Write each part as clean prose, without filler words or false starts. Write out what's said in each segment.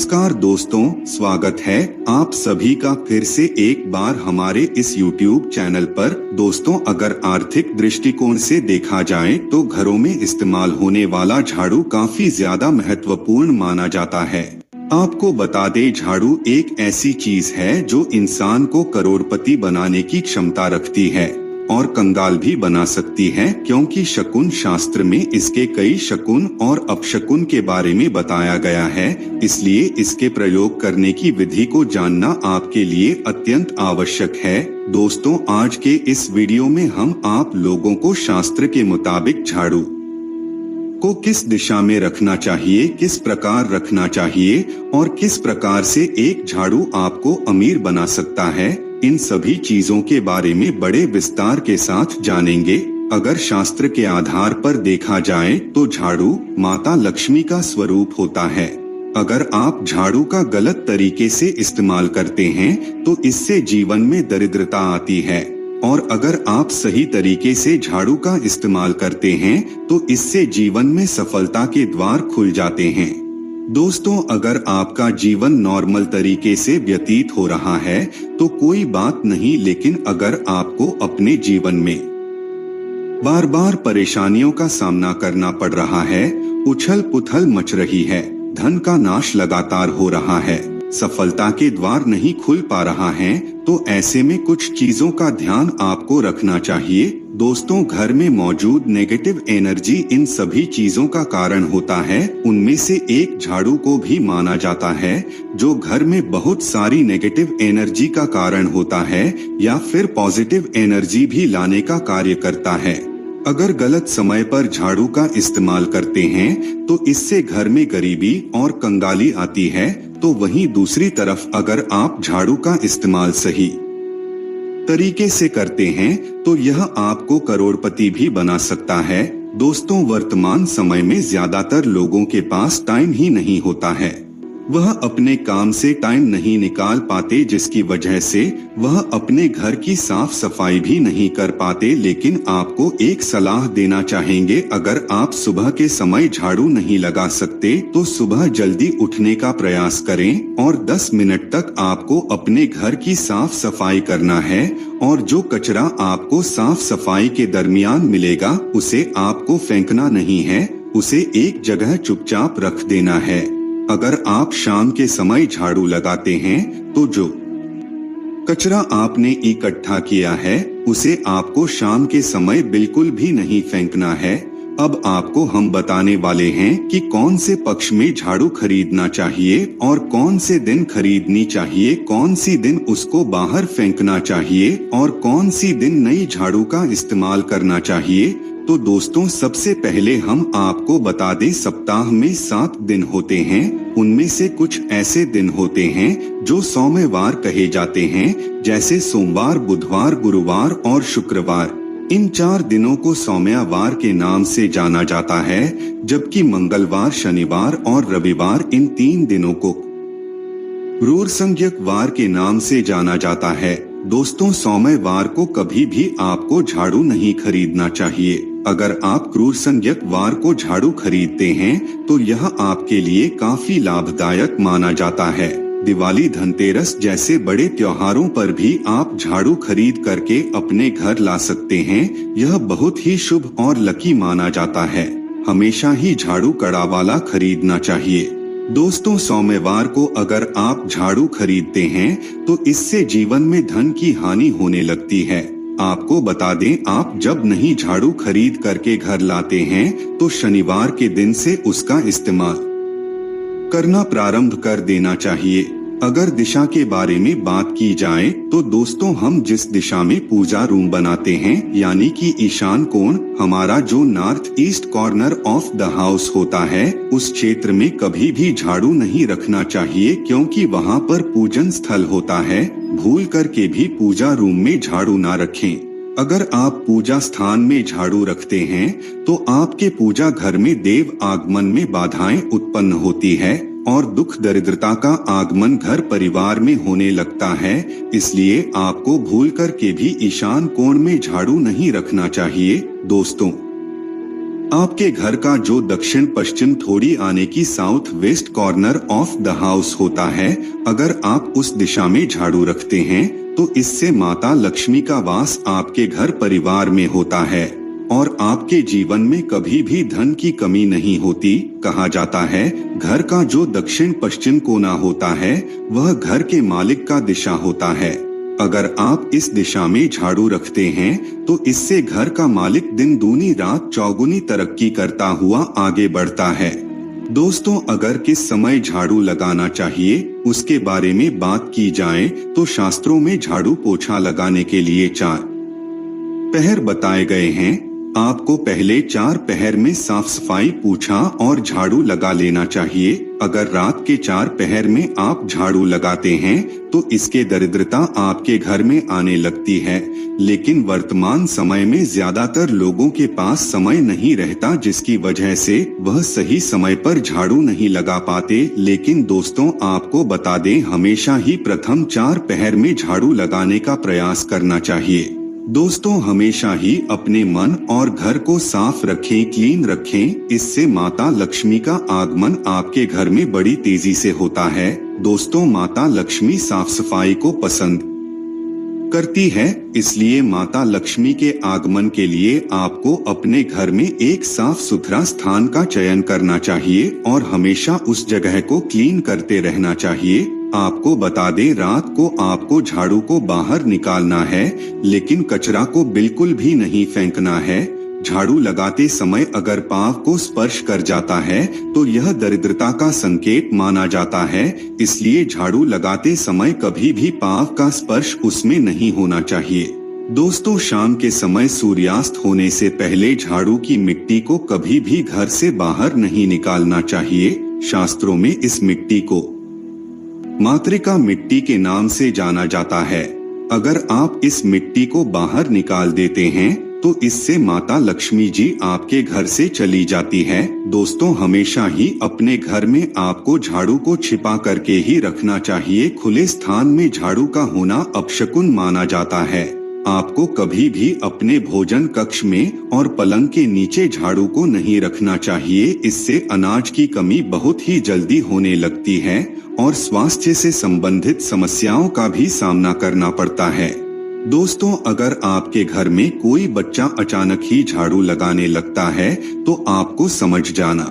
नमस्कार दोस्तों, स्वागत है आप सभी का फिर से एक बार हमारे इस YouTube चैनल पर। दोस्तों, अगर आर्थिक दृष्टिकोण से देखा जाए तो घरों में इस्तेमाल होने वाला झाड़ू काफी ज्यादा महत्वपूर्ण माना जाता है। आपको बता दें, झाड़ू एक ऐसी चीज है जो इंसान को करोड़पति बनाने की क्षमता रखती है और कंगाल भी बना सकती है, क्योंकि शकुन शास्त्र में इसके कई शकुन और अपशकुन के बारे में बताया गया है। इसलिए इसके प्रयोग करने की विधि को जानना आपके लिए अत्यंत आवश्यक है। दोस्तों, आज के इस वीडियो में हम आप लोगों को शास्त्र के मुताबिक झाड़ू को किस दिशा में रखना चाहिए, किस प्रकार रखना चाहिए और किस प्रकार से एक झाड़ू आपको अमीर बना सकता है, इन सभी चीजों के बारे में बड़े विस्तार के साथ जानेंगे। अगर शास्त्र के आधार पर देखा जाए तो झाड़ू माता लक्ष्मी का स्वरूप होता है। अगर आप झाड़ू का गलत तरीके से इस्तेमाल करते हैं तो इससे जीवन में दरिद्रता आती है, और अगर आप सही तरीके से झाड़ू का इस्तेमाल करते हैं तो इससे जीवन में सफलता के द्वार खुल जाते हैं। दोस्तों, अगर आपका जीवन नॉर्मल तरीके से व्यतीत हो रहा है तो कोई बात नहीं, लेकिन अगर आपको अपने जीवन में बार बार परेशानियों का सामना करना पड़ रहा है, उछल पुथल मच रही है, धन का नाश लगातार हो रहा है, सफलता के द्वार नहीं खुल पा रहा है, तो ऐसे में कुछ चीजों का ध्यान आपको रखना चाहिए। दोस्तों, घर में मौजूद नेगेटिव एनर्जी इन सभी चीजों का कारण होता है। उनमें से एक झाड़ू को भी माना जाता है, जो घर में बहुत सारी नेगेटिव एनर्जी का कारण होता है या फिर पॉजिटिव एनर्जी भी लाने का कार्य करता है। अगर गलत समय पर झाड़ू का इस्तेमाल करते हैं तो इससे घर में गरीबी और कंगाली आती है, तो वहीं दूसरी तरफ अगर आप झाड़ू का इस्तेमाल सही तरीके से करते हैं तो यह आपको करोड़पति भी बना सकता है। दोस्तों, वर्तमान समय में ज्यादातर लोगों के पास टाइम ही नहीं होता है, वह अपने काम से टाइम नहीं निकाल पाते, जिसकी वजह से वह अपने घर की साफ सफाई भी नहीं कर पाते। लेकिन आपको एक सलाह देना चाहेंगे, अगर आप सुबह के समय झाड़ू नहीं लगा सकते तो सुबह जल्दी उठने का प्रयास करें और 10 मिनट तक आपको अपने घर की साफ सफाई करना है, और जो कचरा आपको साफ सफाई के दरमियान मिलेगा उसे आपको फेंकना नहीं है, उसे एक जगह चुपचाप रख देना है। अगर आप शाम के समय झाड़ू लगाते हैं तो जो कचरा आपने इकट्ठा किया है उसे आपको शाम के समय बिल्कुल भी नहीं फेंकना है। अब आपको हम बताने वाले हैं कि कौन से पक्ष में झाड़ू खरीदना चाहिए और कौन से दिन खरीदनी चाहिए, कौन सी दिन उसको बाहर फेंकना चाहिए और कौन सी दिन नई झाड़ू का इस्तेमाल करना चाहिए। तो दोस्तों, सबसे पहले हम आपको बता दें, सप्ताह में 7 दिन होते हैं। उनमें से कुछ ऐसे दिन होते हैं जो सोमवार कहे जाते हैं, जैसे सोमवार, बुधवार, गुरुवार और शुक्रवार। इन 4 दिनों को सोमवार के नाम से जाना जाता है, जबकि मंगलवार, शनिवार और रविवार इन 3 दिनों को क्रूरसंज्ञक वार के नाम से जाना जाता है। दोस्तों, सोमवार को कभी भी आपको झाड़ू नहीं खरीदना चाहिए। अगर आप क्रूरसंज्ञक वार को झाड़ू खरीदते हैं तो यह आपके लिए काफी लाभदायक माना जाता है। दिवाली, धनतेरस जैसे बड़े त्योहारों पर भी आप झाड़ू खरीद करके अपने घर ला सकते हैं। यह बहुत ही शुभ और लकी माना जाता है। हमेशा ही झाड़ू कड़ा वाला खरीदना चाहिए। दोस्तों, सोमवार को अगर आप झाड़ू खरीदते हैं तो इससे जीवन में धन की हानि होने लगती है। आपको बता दें, आप जब नहीं झाड़ू खरीद करके घर लाते हैं तो शनिवार के दिन से उसका इस्तेमाल करना प्रारंभ कर देना चाहिए। अगर दिशा के बारे में बात की जाए तो दोस्तों, हम जिस दिशा में पूजा रूम बनाते हैं, यानी कि ईशान कोण, हमारा जो north east corner of the house होता है, उस क्षेत्र में कभी भी झाड़ू नहीं रखना चाहिए, क्योंकि वहां पर पूजन स्थल होता है। भूल करके भी पूजा रूम में झाड़ू ना रखें। अगर आप पूजा स्थान में झाड़ू रखते हैं तो आपके पूजा घर में देव आगमन में बाधाएं उत्पन्न होती है और दुख दरिद्रता का आगमन घर परिवार में होने लगता है। इसलिए आपको भूल कर के भी ईशान कोण में झाड़ू नहीं रखना चाहिए। दोस्तों, आपके घर का जो दक्षिण पश्चिम थोड़ी आने की south west corner of the house होता है, अगर आप उस दिशा में झाड़ू रखते हैं तो इससे माता लक्ष्मी का वास आपके घर परिवार में होता है और आपके जीवन में कभी भी धन की कमी नहीं होती। कहा जाता है घर का जो दक्षिण पश्चिम कोना होता है वह घर के मालिक का दिशा होता है। अगर आप इस दिशा में झाड़ू रखते हैं तो इससे घर का मालिक दिन दूनी रात चौगुनी तरक्की करता हुआ आगे बढ़ता है। दोस्तों, अगर किस समय झाड़ू लगाना चाहिए उसके बारे में बात की जाए तो शास्त्रों में झाड़ू पोछा लगाने के लिए 4 पहर बताए गए हैं। आपको पहले 4 पहर में साफ सफाई पोछा और झाड़ू लगा लेना चाहिए। अगर रात के 4 पहर में आप झाड़ू लगाते हैं तो इसके दरिद्रता आपके घर में आने लगती है, लेकिन वर्तमान समय में ज्यादातर लोगों के पास समय नहीं रहता, जिसकी वजह से वह सही समय पर झाड़ू नहीं लगा पाते। लेकिन दोस्तों, आपको बता दें, हमेशा ही प्रथम 4 पहर में झाड़ू लगाने का प्रयास करना चाहिए। दोस्तों, हमेशा ही अपने मन और घर को साफ रखें, क्लीन रखें। इससे माता लक्ष्मी का आगमन आपके घर में बड़ी तेजी से होता है। दोस्तों, माता लक्ष्मी साफ सफाई को पसंद करती है, इसलिए माता लक्ष्मी के आगमन के लिए आपको अपने घर में एक साफ सुथरा स्थान का चयन करना चाहिए और हमेशा उस जगह को क्लीन करते रहना चाहिए। आपको बता दें, रात को आपको झाड़ू को बाहर निकालना है, लेकिन कचरा को बिल्कुल भी नहीं फेंकना है। झाड़ू लगाते समय अगर पाँव को स्पर्श कर जाता है तो यह दरिद्रता का संकेत माना जाता है, इसलिए झाड़ू लगाते समय कभी भी पाँव का स्पर्श उसमें नहीं होना चाहिए। दोस्तों, शाम के समय सूर्यास्त होने से पहले झाड़ू की मिट्टी को कभी भी घर से बाहर नहीं निकालना चाहिए। शास्त्रों में इस मिट्टी को मातृका मिट्टी के नाम से जाना जाता है। अगर आप इस मिट्टी को बाहर निकाल देते हैं तो इससे माता लक्ष्मी जी आपके घर से चली जाती है। दोस्तों, हमेशा ही अपने घर में आपको झाड़ू को छिपा करके ही रखना चाहिए। खुले स्थान में झाड़ू का होना अपशकुन माना जाता है। आपको कभी भी अपने भोजन कक्ष में और पलंग के नीचे झाड़ू को नहीं रखना चाहिए। इससे अनाज की कमी बहुत ही जल्दी होने लगती है और स्वास्थ्य से संबंधित समस्याओं का भी सामना करना पड़ता है। दोस्तों, अगर आपके घर में कोई बच्चा अचानक ही झाड़ू लगाने लगता है तो आपको समझ जाना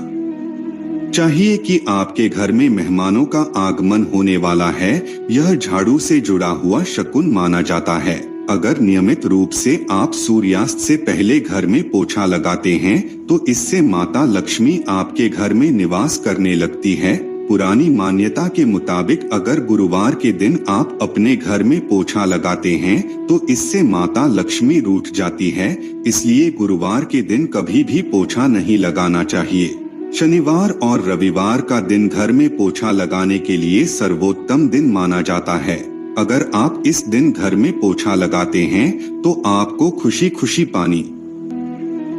चाहिए कि आपके घर में मेहमानों का आगमन होने वाला है। यह झाड़ू से जुड़ा हुआ शकुन माना जाता है। अगर नियमित रूप से आप सूर्यास्त से पहले घर में पोछा लगाते हैं तो इससे माता लक्ष्मी आपके घर में निवास करने लगती है। पुरानी मान्यता के मुताबिक अगर गुरुवार के दिन आप अपने घर में पोछा लगाते हैं तो इससे माता लक्ष्मी रूठ जाती है, इसलिए गुरुवार के दिन कभी भी पोछा नहीं लगाना चाहिए। शनिवार और रविवार का दिन घर में पोछा लगाने के लिए सर्वोत्तम दिन माना जाता है। अगर आप इस दिन घर में पोछा लगाते हैं तो आपको खुशी खुशी पानी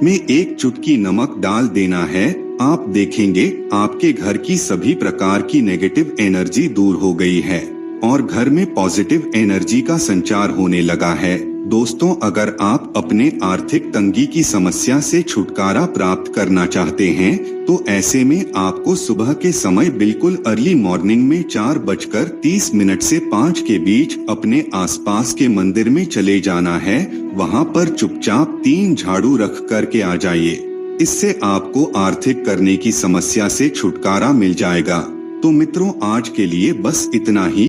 में 1 चुटकी नमक डाल देना है। आप देखेंगे आपके घर की सभी प्रकार की नेगेटिव एनर्जी दूर हो गई है और घर में पॉजिटिव एनर्जी का संचार होने लगा है। दोस्तों, अगर आप अपने आर्थिक तंगी की समस्या से छुटकारा प्राप्त करना चाहते हैं तो ऐसे में आपको सुबह के समय बिल्कुल अर्ली मॉर्निंग में 4:30 से 5 के बीच अपने आसपास के मंदिर में चले जाना है। वहां पर चुपचाप 3 झाड़ू रख करके आ जाइए। इससे आपको आर्थिक करने की समस्या से छुटकारा मिल जाएगा। तो मित्रों, आज के लिए बस इतना ही।